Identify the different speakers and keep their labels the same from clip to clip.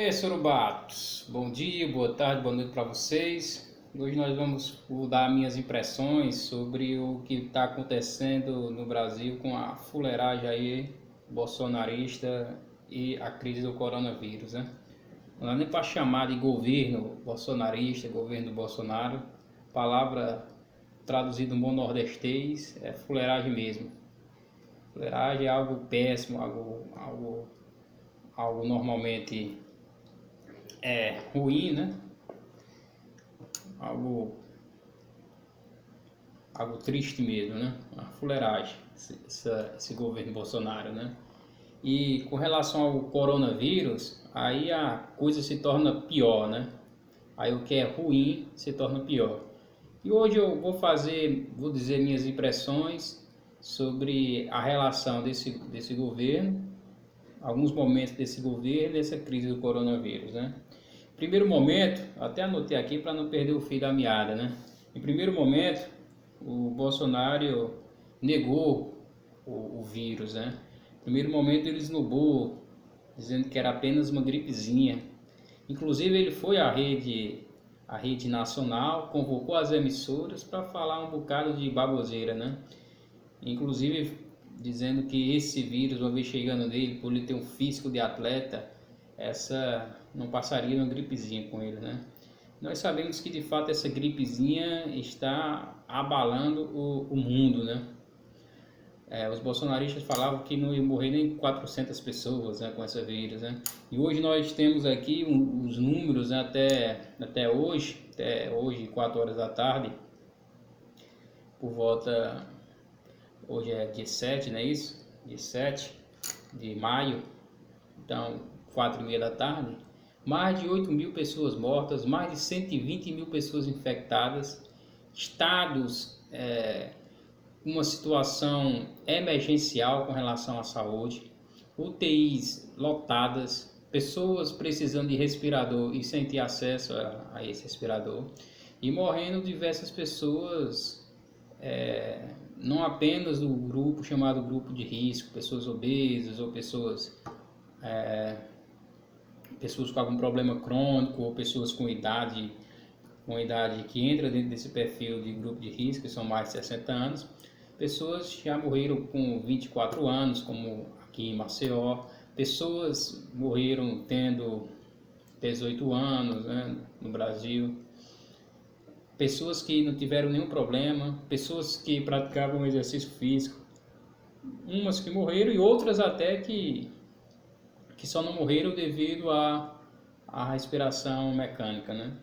Speaker 1: aí, Sorubatos? Bom dia, boa tarde, boa noite para vocês. Hoje nós vamos dar minhas impressões sobre o que está acontecendo no Brasil com a fuleiragem aí bolsonarista e a crise do coronavírus, né? Não dá nem para chamar de governo bolsonarista, governo do Bolsonaro. Palavra traduzida no bom nordestês é fuleiragem mesmo. Fuleiragem é algo péssimo, algo normalmente ruim, né? Algo, algo triste mesmo, né? Uma fuleiragem, esse governo Bolsonaro, né? E com relação ao coronavírus, aí a coisa se torna pior, né? Aí o que é ruim se torna pior. E hoje eu vou dizer minhas impressões sobre a relação desse governo, alguns momentos desse governo e dessa crise do coronavírus, né? Primeiro momento, até anotei aqui para não perder o fio da meada, né? Em primeiro momento, o Bolsonaro negou o vírus, né? Em primeiro momento ele esnobou, dizendo que era apenas uma gripezinha. Inclusive ele foi à rede nacional, convocou as emissoras para falar um bocado de baboseira, né? Inclusive dizendo que esse vírus, uma vez chegando nele, por ele ter um físico de atleta, essa não passaria uma gripezinha com ele, né? Nós sabemos que de fato essa gripezinha está abalando o mundo, né? Os bolsonaristas falavam que não ia morrer nem 400 pessoas, né, com esse vírus, né? E hoje nós temos aqui os números, né, até hoje, 4 horas da tarde, por volta, hoje é dia 7, não é isso? Dia 7 de maio, então 4h30 da tarde, mais de 8 mil pessoas mortas, mais de 120 mil pessoas infectadas, estados, uma situação emergencial com relação à saúde, UTIs lotadas, pessoas precisando de respirador e sem ter acesso a esse respirador, e morrendo diversas pessoas, não apenas do grupo chamado grupo de risco, pessoas obesas ou pessoas com algum problema crônico ou pessoas com idade que entra dentro desse perfil de grupo de risco, que são mais de 60 anos, pessoas já morreram com 24 anos, como aqui em Maceió, pessoas morreram tendo 18 anos, né, no Brasil, pessoas que não tiveram nenhum problema, pessoas que praticavam exercício físico, umas que morreram e outras até que só não morreram devido à respiração mecânica, né?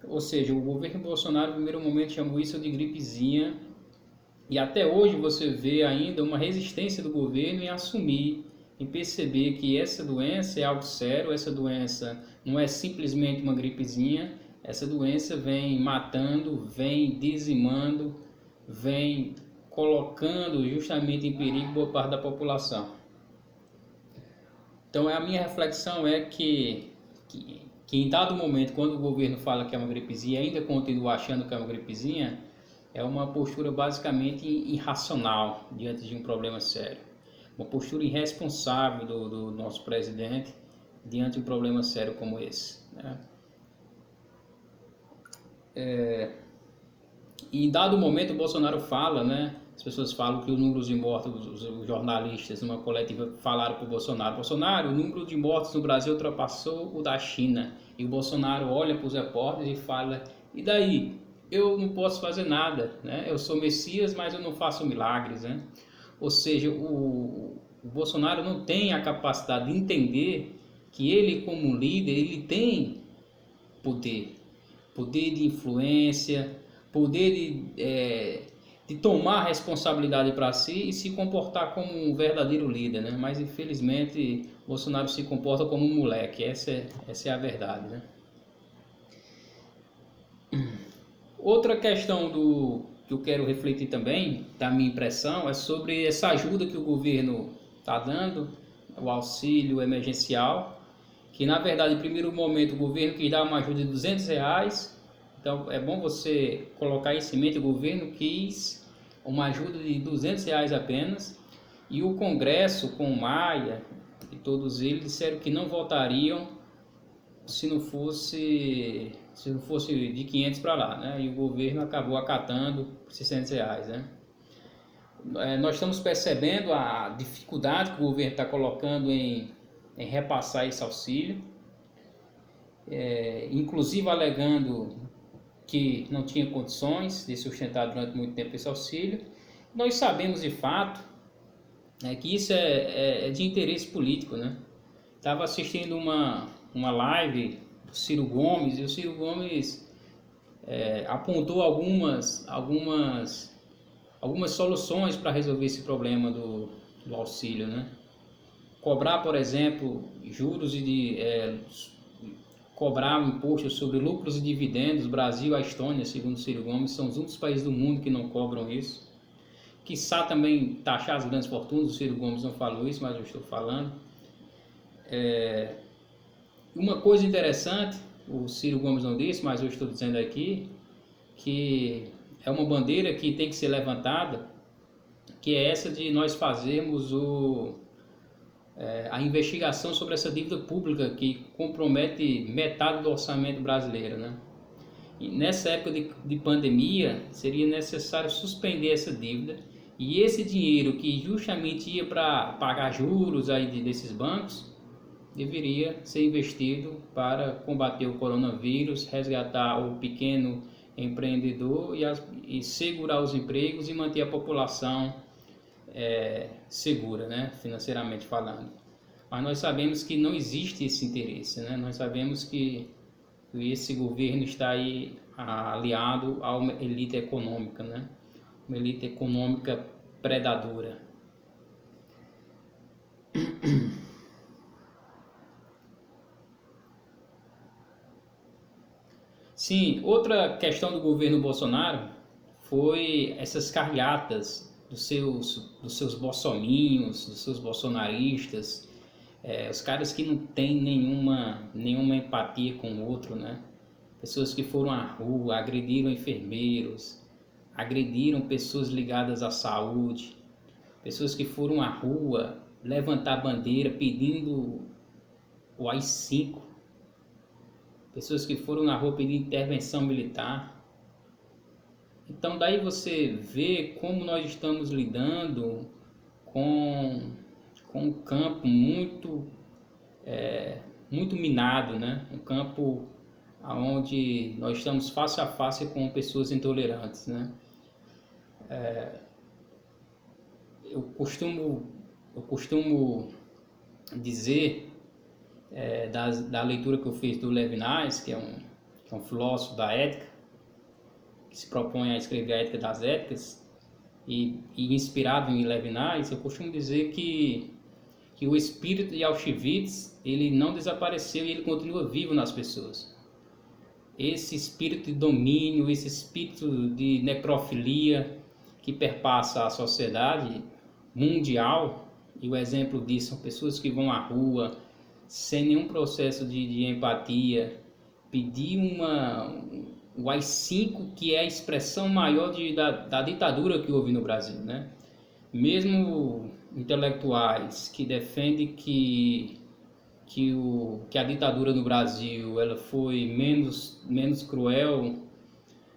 Speaker 1: Ou seja, o governo Bolsonaro, no primeiro momento, chamou isso de gripezinha, e até hoje você vê ainda uma resistência do governo em assumir, em perceber que essa doença é algo sério, essa doença não é simplesmente uma gripezinha, essa doença vem matando, vem dizimando, vem colocando justamente em perigo boa parte da população. Então a minha reflexão é que em dado momento, quando o governo fala que é uma gripezinha e ainda continua achando que é uma gripezinha, é uma postura basicamente irracional diante de um problema sério. Uma postura irresponsável do nosso presidente diante de um problema sério como esse, né? E em dado momento o Bolsonaro fala, né? As pessoas falam que os números de mortos, os jornalistas numa coletiva falaram para o Bolsonaro: Bolsonaro, o número de mortos no Brasil ultrapassou o da China. E o Bolsonaro olha para os repórteres e fala: e daí? Eu não posso fazer nada, né? Eu sou Messias, mas eu não faço milagres, né? Ou seja, o Bolsonaro não tem a capacidade de entender que ele, como líder, ele tem poder de influência, poder de tomar responsabilidade para si e se comportar como um verdadeiro líder, né? Mas infelizmente Bolsonaro se comporta como um moleque, essa é a verdade, né? Outra questão que eu quero refletir também, da minha impressão, é sobre essa ajuda que o governo está dando, o auxílio emergencial, que na verdade, em primeiro momento, o governo quis dar uma ajuda de R$200, então é bom você colocar isso em mente, o governo quis uma ajuda de R$200 apenas, e o Congresso, com o Maia e todos eles, disseram que não votariam se não fosse de 500 para lá, né? E o governo acabou acatando por R$ 600, né? Nós estamos percebendo a dificuldade que o governo está colocando em repassar esse auxílio, inclusive alegando que não tinha condições de sustentar durante muito tempo esse auxílio. Nós sabemos de fato, que isso é de interesse político, né? Estava assistindo uma live do Ciro Gomes, e o Ciro Gomes apontou algumas soluções para resolver esse problema do auxílio, né? Cobrar, por exemplo, juros cobrar um imposto sobre lucros e dividendos. Brasil e a Estônia, segundo Ciro Gomes, são os únicos países do mundo que não cobram isso. Quiçá também taxar as grandes fortunas. O Ciro Gomes não falou isso, mas eu estou falando. Uma coisa interessante, o Ciro Gomes não disse, mas eu estou dizendo aqui, que é uma bandeira que tem que ser levantada, que é essa de nós fazermos a investigação sobre essa dívida pública que compromete metade do orçamento brasileiro, né? E nessa época de pandemia, seria necessário suspender essa dívida, e esse dinheiro que justamente ia para pagar juros aí desses bancos, deveria ser investido para combater o coronavírus, resgatar o pequeno empreendedor e segurar os empregos e manter a população segura, né, financeiramente falando. Mas nós sabemos que não existe esse interesse, né? Nós sabemos que esse governo está aí aliado a uma elite econômica, né? Uma elite econômica predadora. Sim, outra questão do governo Bolsonaro foi essas carreatas dos seus bolsominhos, dos seus bolsonaristas, os caras que não têm nenhuma empatia com o outro, né? Pessoas que foram à rua, agrediram enfermeiros, agrediram pessoas ligadas à saúde, pessoas que foram à rua levantar bandeira pedindo o AI-5, pessoas que foram na rua pedir intervenção militar. Então daí você vê como nós estamos lidando com um campo muito minado, né? Um campo onde nós estamos face a face com pessoas intolerantes, né? Eu costumo dizer, da leitura que eu fiz do Levinas, que é um filósofo da ética, que se propõe a escrever a ética das éticas, e inspirado em Levinas, eu costumo dizer que o espírito de Auschwitz, ele não desapareceu e ele continua vivo nas pessoas. Esse espírito de domínio, esse espírito de necrofilia que perpassa a sociedade mundial, e o exemplo disso são pessoas que vão à rua sem nenhum processo de empatia, pedir o AI-5, que é a expressão maior da ditadura que houve no Brasil, né? Mesmo intelectuais que defendem que a ditadura no Brasil ela foi menos cruel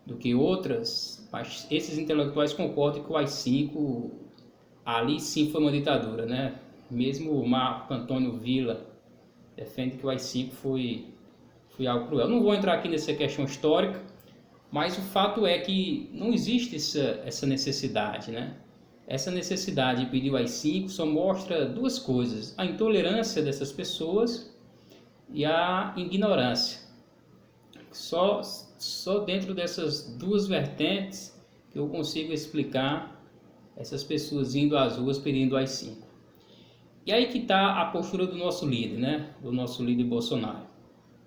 Speaker 1: do que outras, mas esses intelectuais concordam que o AI-5 ali sim foi uma ditadura, né? Mesmo o Marco Antônio Villa defende que o AI-5 foi algo cruel. Não vou entrar aqui nessa questão histórica, mas o fato é que não existe essa necessidade, né? Essa necessidade de pedir o AI-5 só mostra duas coisas: a intolerância dessas pessoas e a ignorância. Só dentro dessas duas vertentes que eu consigo explicar essas pessoas indo às ruas pedindo o AI-5. E aí que está a postura do nosso líder, né? Do nosso líder Bolsonaro.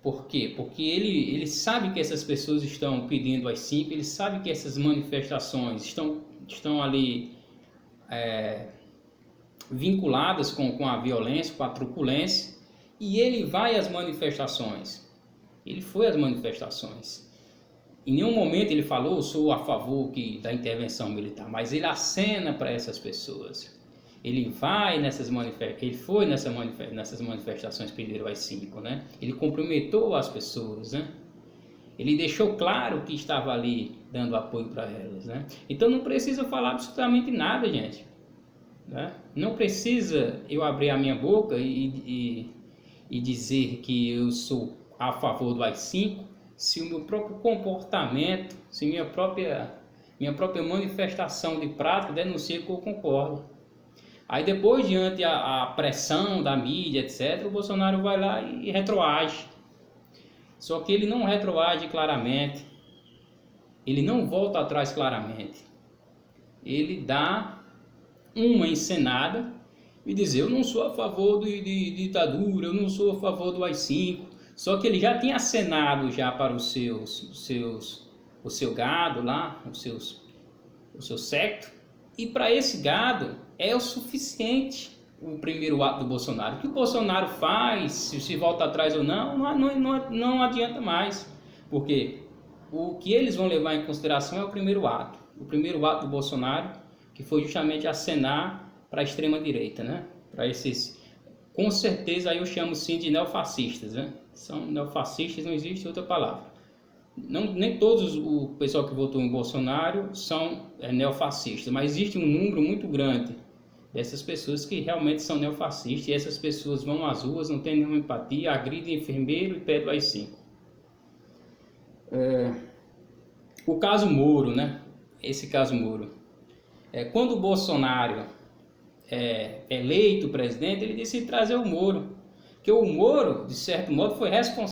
Speaker 1: Por quê? Porque ele sabe que essas pessoas estão pedindo o AI-5, ele sabe que essas manifestações estão ali vinculadas com a violência, com a truculência, e ele vai às manifestações. Ele foi às manifestações. Em nenhum momento ele falou: sou a favor da intervenção militar, mas ele acena para essas pessoas. Ele vai ele foi nessas manifestações pediram AI-5, né? Ele cumprimentou as pessoas, né? Ele deixou claro que estava ali dando apoio para elas, né? Então não precisa falar absolutamente nada, gente, né? Não precisa eu abrir a minha boca e dizer que eu sou a favor do AI-5, se o meu próprio comportamento, se minha própria manifestação de prática denuncia que eu concordo. Aí depois, diante a pressão da mídia, etc., o Bolsonaro vai lá e retroage. Só que ele não retroage claramente, ele não volta atrás claramente. Ele dá uma encenada e diz: eu não sou a favor de ditadura, eu não sou a favor do AI-5. Só que ele já tinha acenado já para o seu gado lá, o seu séquito, e para esse gado é o suficiente o primeiro ato do Bolsonaro. O que o Bolsonaro faz, se volta atrás ou não adianta mais, porque o que eles vão levar em consideração é o primeiro ato do Bolsonaro, que foi justamente acenar para a extrema-direita, né? Para esses, com certeza aí eu chamo sim de neofascistas, né? São neofascistas, não existe outra palavra. Não, nem todos o pessoal que votou em Bolsonaro são neofascistas, mas existe um número muito grande dessas pessoas que realmente são neofascistas, e essas pessoas vão às ruas, não têm nenhuma empatia, agridem enfermeiro e pedem AI-5. O caso Moro, né? Esse caso Moro. Quando o Bolsonaro eleito presidente, ele decide trazer o Moro, que o Moro, de certo modo, foi responsável